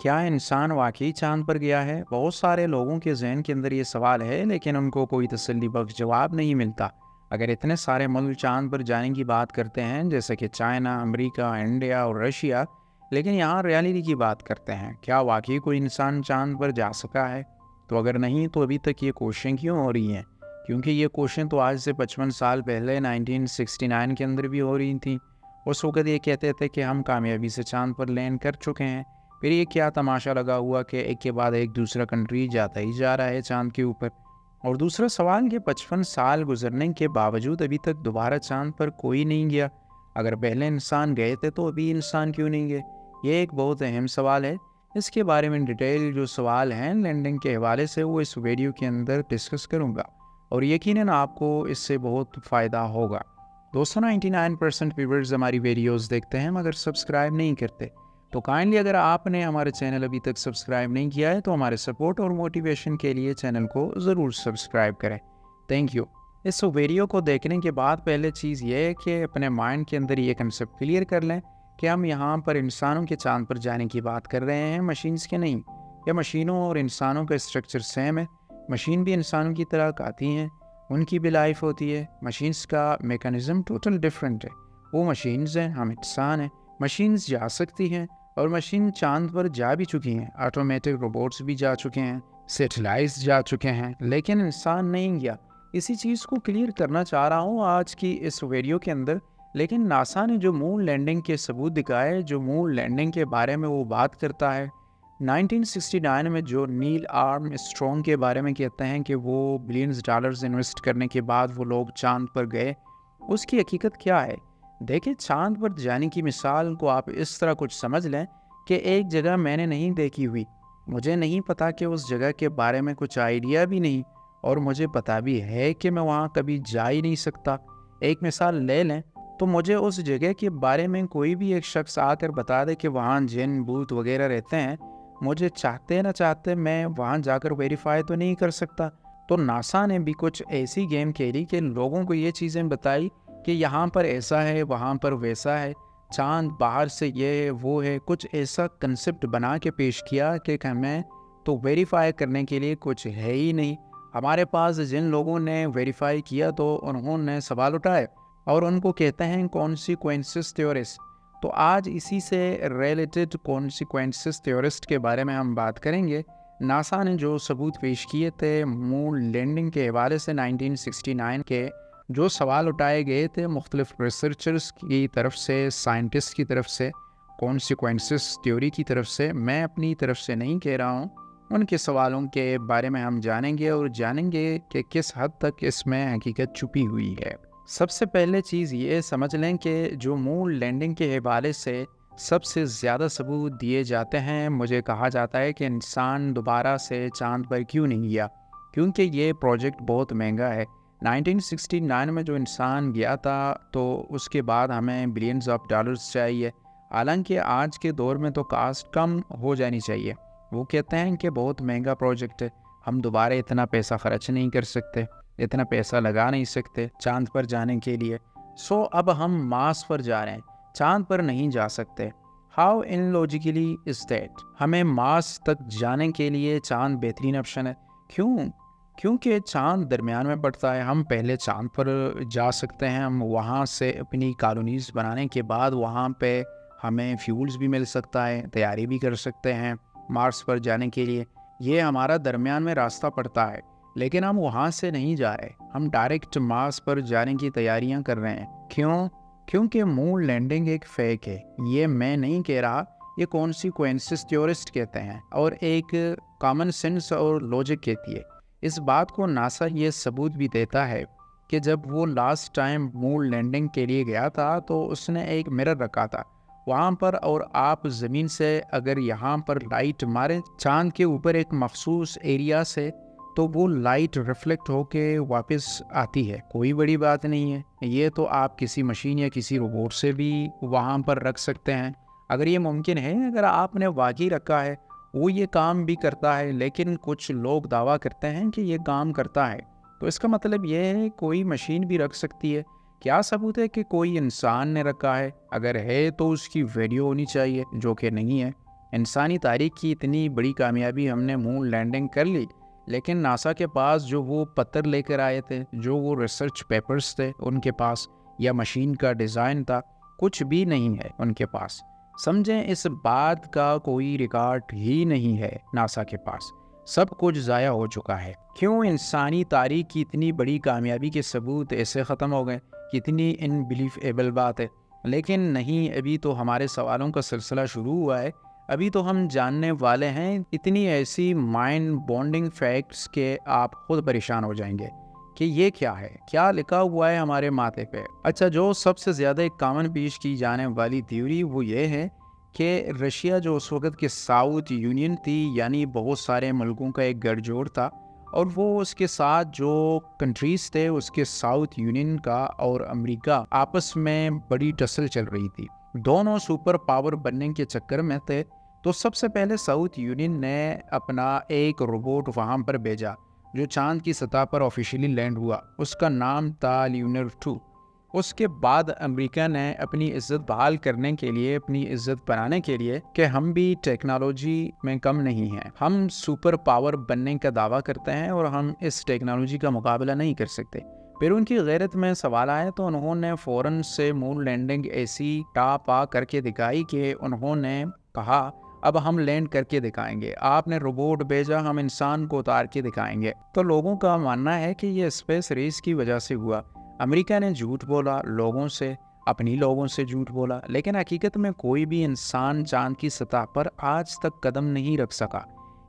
क्या इंसान वाकई चांद पर गया है? बहुत सारे लोगों के जहन के अंदर ये सवाल है, लेकिन उनको कोई तसल्ली बख्श जवाब नहीं मिलता। अगर इतने सारे मुल्क चांद पर जाने की बात करते हैं, जैसे कि चाइना, अमेरिका, इंडिया और रशिया, लेकिन यहाँ रियलिटी की बात करते हैं, क्या वाकई कोई इंसान चांद पर जा सका है? तो अगर नहीं, तो अभी तक ये कोशिशें क्यों हो रही हैं? क्योंकि ये कोशिशें तो आज से 55 साल पहले 1969 के अंदर भी हो रही थी। उस वक्त ये कहते थे कि हम कामयाबी से चांद पर लैंड कर चुके हैं। फिर ये क्या तमाशा लगा हुआ कि एक के बाद एक दूसरा कंट्री जाता ही जा रहा है चांद के ऊपर। और दूसरा सवाल कि 55 साल गुजरने के बावजूद अभी तक दोबारा चांद पर कोई नहीं गया। अगर पहले इंसान गए थे तो अभी इंसान क्यों नहीं गए? ये एक बहुत अहम सवाल है। इसके बारे में डिटेल जो सवाल हैं लैंडिंग के हवाले से, वो इस वीडियो के अंदर डिस्कस करूँगा, और यकीनन आपको इससे बहुत फ़ायदा होगा। दोस्तों, 99% व्यूवर्स हमारी वीडियोस देखते हैं मगर सब्सक्राइब नहीं करते। तो काइंडली अगर आपने हमारे चैनल अभी तक सब्सक्राइब नहीं किया है तो हमारे सपोर्ट और मोटिवेशन के लिए चैनल को ज़रूर सब्सक्राइब करें। Thank you. इस वीडियो को देखने के बाद पहले चीज़ ये है कि अपने माइंड के अंदर ये कंसेप्ट क्लियर कर लें कि हम यहाँ पर इंसानों के चांद पर जाने की बात कर रहे हैं, मशीन्स के नहीं। या मशीनों और इंसानों का स्ट्रक्चर सेम है। मशीन भी इंसानों की तरह आती हैं, उनकी भी लाइफ होती है। मशीन्स का मेकनिज़म टोटल डिफरेंट है। वो मशीन्स हैं, हम इंसान हैं। मशीन्स जा सकती हैं और मशीन चांद पर जा भी चुकी हैं। ऑटोमेटिक रोबोट्स भी जा चुके हैं, सैटेलाइट्स जा चुके हैं, लेकिन इंसान नहीं गया। इसी चीज़ को क्लियर करना चाह रहा हूँ आज की इस वीडियो के अंदर। लेकिन नासा ने जो मून लैंडिंग के सबूत दिखाए, जो मून लैंडिंग के बारे में वो बात करता है, 1969 में जो नील आर्मस्ट्रॉन्ग के बारे में कहते हैं कि वो बिलियंस डॉलर्स इन्वेस्ट करने के बाद वो लोग चांद पर गए, उसकी हकीकत क्या है? देखिए, चांद पर जाने की मिसाल को आप इस तरह कुछ समझ लें कि एक जगह मैंने नहीं देखी हुई, मुझे नहीं पता कि उस जगह के बारे में कुछ आइडिया भी नहीं, और मुझे पता भी है कि मैं वहाँ कभी जा ही नहीं सकता। एक मिसाल ले लें तो मुझे उस जगह के बारे में कोई भी एक शख्स आकर बता दे कि वहाँ जिन भूत वगैरह रहते हैं, मुझे चाहते ना चाहते मैं वहाँ जाकर वेरीफाई तो नहीं कर सकता। तो नासा ने भी कुछ ऐसी गेम खेली कि लोगों को ये चीज़ें बताई कि यहाँ पर ऐसा है, वहाँ पर वैसा है, चांद बाहर से ये है, वो है, कुछ ऐसा कंसेप्ट बना के पेश किया कि हमें तो वेरीफाई करने के लिए कुछ है ही नहीं। हमारे पास जिन लोगों ने वेरीफाई किया तो उन्होंने सवाल उठाए, और उनको कहते हैं कॉन्सिक्वेंसेस थ्योरिस्ट। तो आज इसी से रिलेटेड कॉन्सिक्वेंसेस थ्योरिस्ट के बारे में हम बात करेंगे। नासा ने जो सबूत पेश किए थे मून लैंडिंग के हवाले से 1969 के, जो सवाल उठाए गए थे मुख्तलिफ रिसर्चर्स की तरफ से, साइंटिस्ट की तरफ से, कॉन्सिक्वेंसेस थ्योरी की तरफ से, मैं अपनी तरफ से नहीं कह रहा हूँ, उनके सवालों के बारे में हम जानेंगे, और जानेंगे कि किस हद तक इसमें हकीकत छुपी हुई है। सबसे पहले चीज़ ये समझ लें कि जो मून लैंडिंग के हवाले से सबसे ज़्यादा सबूत दिए जाते हैं, मुझे कहा जाता है कि इंसान दोबारा से चांद पर क्यों नहीं गया, क्योंकि ये प्रोजेक्ट बहुत महंगा है। 1969 में जो इंसान गया था तो उसके बाद हमें बिलियंस ऑफ डॉलर्स चाहिए। हालांकि आज के दौर में तो कास्ट कम हो जानी चाहिए। वो कहते हैं कि बहुत महंगा प्रोजेक्ट है, हम दोबारा इतना पैसा खर्च नहीं कर सकते, इतना पैसा लगा नहीं सकते चांद पर जाने के लिए। सो अब हम मार्स पर जा रहे हैं, चांद पर नहीं जा सकते। How illogically is that? हमें मार्स तक जाने के लिए चांद बेहतरीन ऑप्शन है। क्यों? क्योंकि चांद दरमियान में पड़ता है। हम पहले चांद पर जा सकते हैं, हम वहाँ से अपनी कॉलोनीज़ बनाने के बाद वहाँ पे हमें फ्यूल्स भी मिल सकता है, तैयारी भी कर सकते हैं मार्स पर जाने के लिए। ये हमारा दरमियान में रास्ता पड़ता है, लेकिन हम वहाँ से नहीं जा रहे, हम डायरेक्ट मार्स पर जाने की तैयारियां कर रहे हैं। क्यों? क्योंकि मून लैंडिंग एक फेक है। ये मैं नहीं कह रहा, ये कॉन्सिक्वेंसेस थ्योरिस्ट कहते हैं, और एक कॉमन सेंस और लॉजिक कहती है। इस बात को नासा ये सबूत भी देता है कि जब वो लास्ट टाइम मून लैंडिंग के लिए गया था तो उसने एक मिरर रखा था वहाँ पर, और आप ज़मीन से अगर यहाँ पर लाइट मारें चांद के ऊपर एक मखसूस एरिया से, तो वो लाइट रिफ्लेक्ट होके वापस आती है। कोई बड़ी बात नहीं है। ये तो आप किसी मशीन या किसी रोबोट से भी वहाँ पर रख सकते हैं। अगर ये मुमकिन है, अगर आपने वाकई रखा है, वो ये काम भी करता है। लेकिन कुछ लोग दावा करते हैं कि ये काम करता है, तो इसका मतलब ये है कोई मशीन भी रख सकती है। क्या सबूत है कि कोई इंसान ने रखा है? अगर है तो उसकी वीडियो होनी चाहिए, जो कि नहीं है। انسانی تاریخ کی اتنی بڑی کامیابی، ہم نے مون لینڈنگ کر لی، لیکن ناسا کے پاس جو وہ پتھر لے کر آئے تھے، جو وہ ریسرچ پیپرز تھے ان کے پاس، یا مشین کا ڈیزائن تھا، کچھ بھی نہیں ہے ان کے پاس۔ سمجھیں، اس بات کا کوئی ریکارڈ ہی نہیں ہے ناسا کے پاس، سب کچھ ضائع ہو چکا ہے۔ کیوں انسانی تاریخ کی اتنی بڑی کامیابی کے ثبوت ایسے ختم ہو گئے؟ کتنی انبلیفیبل بات ہے۔ لیکن نہیں، ابھی تو ہمارے سوالوں کا سلسلہ شروع ہوا ہے۔ ابھی تو ہم جاننے والے ہیں اتنی ایسی مائنڈ بونڈنگ فیکٹس کہ آپ خود پریشان ہو جائیں گے کہ یہ کیا ہے، کیا لکھا ہوا ہے ہمارے ماتھے پہ۔ اچھا، جو سب سے زیادہ ایک کامن پیش کی جانے والی تھیوری وہ یہ ہے کہ رشیا جو اس وقت کے ساؤتھ یونین تھی، یعنی بہت سارے ملکوں کا ایک گڑھ جوڑ تھا، اور وہ اس کے ساتھ جو کنٹریز تھے اس کے ساؤتھ یونین کا اور امریکہ آپس میں بڑی ٹسل چل رہی تھی، دونوں سپر پاور بننے کے چکر میں تھے۔ تو سب سے پہلے ساؤتھ یونین نے اپنا ایک روبوٹ وہاں پر بھیجا جو چاند کی سطح پر آفیشیلی لینڈ ہوا، اس کا نام تھا لیونر 2۔ اس کے بعد امریکہ نے اپنی عزت بحال کرنے کے لیے، اپنی عزت بنانے کے لیے کہ ہم بھی ٹیکنالوجی میں کم نہیں ہیں، ہم سپر پاور بننے کا دعویٰ کرتے ہیں اور ہم اس ٹیکنالوجی کا مقابلہ نہیں کر سکتے، پھر ان کی غیرت میں سوال آیا تو انہوں نے فوراً سے مون لینڈنگ ایسی ٹاپ آ کر کے دکھائی کہ انہوں نے کہا اب ہم لینڈ کر کے دکھائیں گے، آپ نے روبوٹ بھیجا، ہم انسان کو اتار کے دکھائیں گے۔ تو لوگوں کا ماننا ہے کہ یہ اسپیس ریس کی وجہ سے ہوا۔ امریکہ نے جھوٹ بولا لوگوں سے، اپنی لوگوں سے جھوٹ بولا، لیکن حقیقت میں کوئی بھی انسان چاند کی سطح پر آج تک قدم نہیں رکھ سکا۔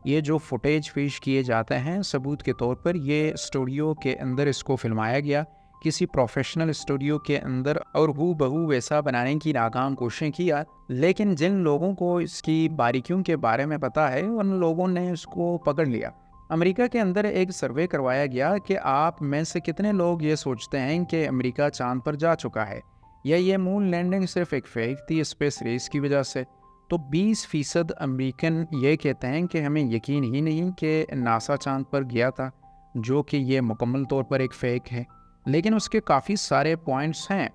یہ جو فوٹیج پیش کیے جاتے ہیں ثبوت کے طور پر، یہ اسٹوڈیو کے اندر اس کو فلمایا گیا، کسی پروفیشنل اسٹوڈیو کے اندر، اور ہو بہو ویسا بنانے کی ناکام کوششیں کیا، لیکن جن لوگوں کو اس کی باریکیوں کے بارے میں پتہ ہے ان لوگوں نے اس کو پکڑ لیا۔ امریکہ کے اندر ایک سروے کروایا گیا کہ آپ میں سے کتنے لوگ یہ سوچتے ہیں کہ امریکہ چاند پر جا چکا ہے، یا یہ مون لینڈنگ صرف ایک فیک تھی اسپیس ریس کی وجہ سے؟ تو 20% امریکن یہ کہتے ہیں کہ ہمیں یقین ہی نہیں کہ ناسا چاند پر گیا تھا، جو کہ یہ مکمل طور پر ایک فیک ہے۔ لیکن اس کے کافی سارے پوائنٹس ہیں،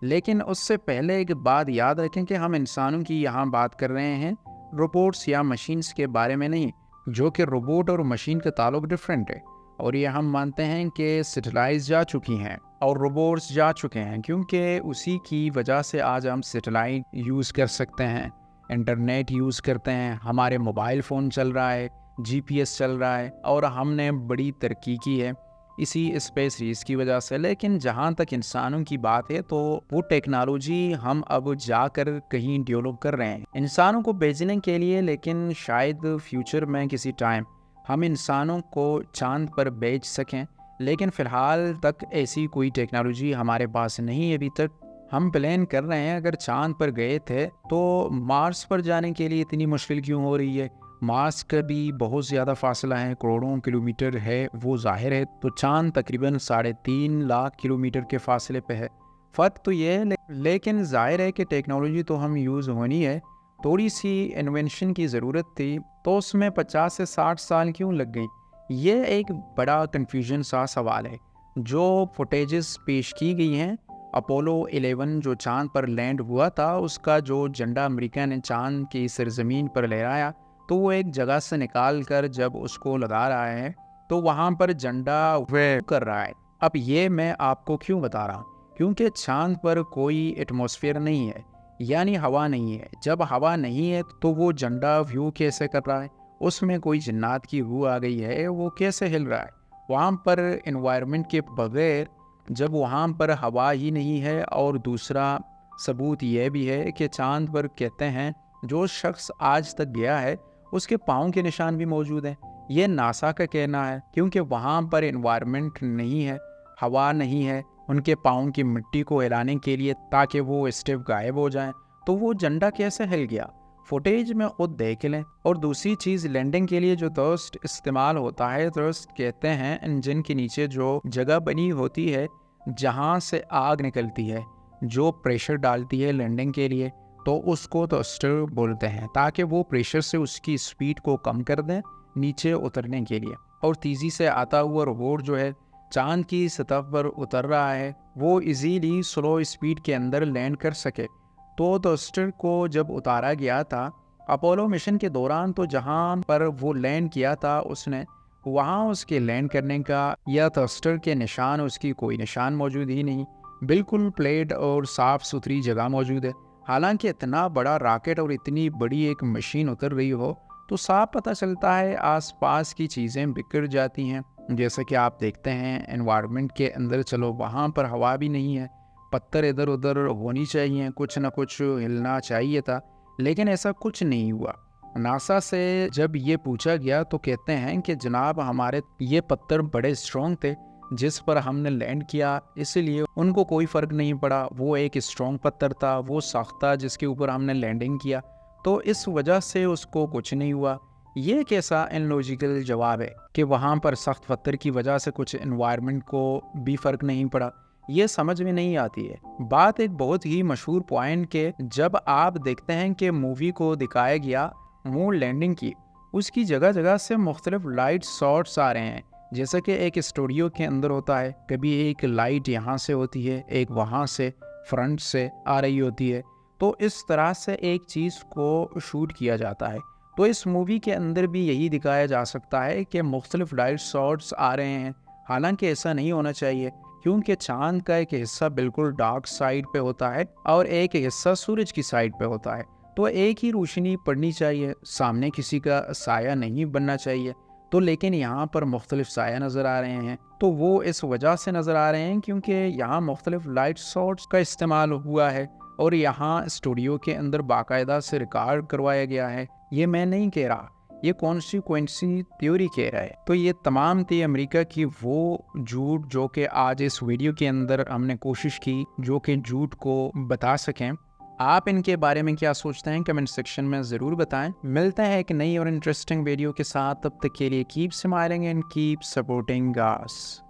لیکن اس سے پہلے ایک بات یاد رکھیں کہ ہم انسانوں کی یہاں بات کر رہے ہیں، روبوٹس یا مشینز کے بارے میں نہیں، جو کہ روبوٹ اور مشین کا تعلق ڈیفرنٹ ہے، اور یہ ہم مانتے ہیں کہ سیٹلائٹس جا چکی ہیں اور روبوٹس جا چکے ہیں، کیونکہ اسی کی وجہ سے آج ہم سیٹلائٹ یوز کر سکتے ہیں، انٹرنیٹ یوز کرتے ہیں، ہمارے موبائل فون چل رہا ہے، جی پی ایس چل رہا ہے، اور ہم نے بڑی ترقی کی ہے اسی اسپیس ریس کی وجہ سے۔ لیکن جہاں تک انسانوں کی بات ہے تو وہ ٹیکنالوجی ہم اب جا کر کہیں ڈیولپ کر رہے ہیں انسانوں کو بھیجنے کے لیے، لیکن شاید فیوچر میں کسی ٹائم ہم انسانوں کو چاند پر بھیج سکیں، لیکن فی الحال تک ایسی کوئی ٹیکنالوجی ہمارے پاس نہیں۔ ابھی تک ہم پلان کر رہے ہیں، اگر چاند پر گئے تھے تو مارس پر جانے کے لیے اتنی مشکل کیوں ہو رہی ہے؟ مارس کا بھی بہت زیادہ فاصلہ ہے، کروڑوں کلومیٹر ہے، وہ ظاہر ہے، تو چاند تقریباً 3.5 لاکھ کلومیٹر کے فاصلے پہ ہے۔ فرق تو یہ ہے، لیکن ظاہر ہے کہ ٹیکنالوجی تو ہم یوز ہونی ہے، تھوڑی سی انوینشن کی ضرورت تھی، تو اس میں 50 سے 60 سال کیوں لگ گئی؟ یہ ایک بڑا کنفیوژن سا سوال ہے۔ جو فوٹیجز پیش کی گئی ہیں، اپولو 11 جو چاند پر لینڈ ہوا تھا، اس کا جو جھنڈا امریکہ نے چاند کی سرزمین پر لہرایا، تو وہ ایک جگہ سے نکال کر جب اس کو لگا رہا ہے تو وہاں پر جھنڈا ویو کر رہا ہے۔ اب یہ میں آپ کو کیوں بتا رہا ہوں؟ کیونکہ چاند پر کوئی ایٹماسفیئر نہیں ہے، یعنی ہوا نہیں ہے۔ جب ہوا نہیں ہے تو وہ جھنڈا ویو کیسے کر رہا ہے؟ اس میں کوئی جنات کی روح آ گئی ہے، وہ کیسے ہل رہا ہے وہاں پر انوائرمنٹ کے بغیر، جب وہاں پر ہوا ہی نہیں ہے؟ اور دوسرا ثبوت یہ بھی ہے کہ چاند پر کہتے ہیں جو شخص آج تک گیا ہے اس کے پاؤں کے نشان بھی موجود ہیں۔ یہ ناسا کا کہنا ہے، کیونکہ وہاں پر انوائرمنٹ نہیں ہے، ہوا نہیں ہے ان کے پاؤں کی مٹی کو ہلانے کے لیے تاکہ وہ اسٹیپ غائب ہو جائیں، تو وہ جھنڈا کیسے ہل گیا؟ فوٹیج میں خود دیکھ لیں۔ اور دوسری چیز، لینڈنگ کے لیے جو تھرسٹ استعمال ہوتا ہے، تھرسٹ کہتے ہیں انجن کے نیچے جو جگہ بنی ہوتی ہے جہاں سے آگ نکلتی ہے، جو پریشر ڈالتی ہے لینڈنگ کے لیے، تو اس کو تھرسٹر بولتے ہیں، تاکہ وہ پریشر سے اس کی سپیڈ کو کم کر دیں نیچے اترنے کے لیے۔ اور تیزی سے آتا ہوا روبوٹ جو ہے چاند کی سطح پر اتر رہا ہے، وہ ایزیلی سلو سپیڈ کے اندر لینڈ کر سکے۔ تو تھرسٹر کو جب اتارا گیا تھا अपोलो मिशन के दौरान तो जहां पर वो लैंड किया था उसने, वहां उसके लैंड करने का या थ्रस्टर के निशान, उसकी कोई निशान मौजूद ही नहीं। बिल्कुल प्लेट और साफ सुथरी जगह मौजूद है। हालांकि इतना बड़ा रॉकेट और इतनी बड़ी एक मशीन उतर रही हो तो साफ पता चलता है आसपास की चीज़ें बिखर जाती हैं। जैसे कि आप देखते हैं एनवायरनमेंट के अंदर, चलो वहाँ पर हवा भी नहीं है, पत्थर इधर उधर होनी चाहिए, कुछ ना कुछ हिलना चाहिए था, लेकिन ऐसा कुछ नहीं हुआ। नासा से जब ये पूछा गया तो कहते हैं कि जनाब हमारे ये पत्थर बड़े स्ट्रॉन्ग थे जिस पर हमने लैंड किया, इसलिए उनको कोई फ़र्क नहीं पड़ा। वो एक स्ट्रॉन्ग पत्थर था, वो सख्त था जिसके ऊपर हमने लैंडिंग किया, तो इस वजह से उसको कुछ नहीं हुआ। ये कैसा इनलॉजिकल जवाब है कि वहाँ पर सख्त पत्थर की वजह से कुछ एनवायरनमेंट को भी फ़र्क नहीं पड़ा। ये समझ में नहीं आती है। बात एक बहुत ही मशहूर पॉइंट के, जब आप देखते हैं कि मूवी को दिखाया गया मून लैंडिंग की, उसकी जगह जगह से मुख्तलिफ लाइट शॉट्स आ रहे हैं, जैसे कि एक स्टूडियो के अंदर होता है, कभी एक लाइट यहाँ से होती है, एक वहाँ से फ्रंट से आ रही होती है, तो इस तरह से एक चीज़ को शूट किया जाता है। तो इस मूवी के अंदर भी यही दिखाया जा सकता है कि मुख्तलिफ लाइट शॉट्स आ रहे हैं। हालांकि ऐसा नहीं होना चाहिए, क्योंकि चांद का एक हिस्सा बिल्कुल डार्क साइड पे होता है और एक हिस्सा सूरज की साइड पे होता है, तो एक ही रोशनी पड़नी चाहिए, सामने किसी का साया नहीं बनना चाहिए। तो लेकिन यहाँ पर मुख्तलिफ साया नज़र आ रहे हैं, तो वो इस वजह से नज़र आ रहे हैं क्योंकि यहाँ मुख्तलिफ लाइट शॉट्स का इस्तेमाल हुआ है और यहाँ स्टूडियो के अंदर बाकायदा से रिकॉर्ड करवाया गया है। ये मैं नहीं कह रहा, ये कॉन्सिक्वेंसी थ्योरी कह रहा है। तो ये तमाम थी अमेरिका की वो झूठ जो कि आज इस वीडियो के अंदर हमने कोशिश की जो कि झूठ को बता सकें। आप इनके बारे में क्या सोचते हैं कमेंट सेक्शन में ज़रूर बताएं। मिलते हैं एक नई और इंटरेस्टिंग वीडियो के साथ, तब तक के लिए keep smiling and keep supporting us.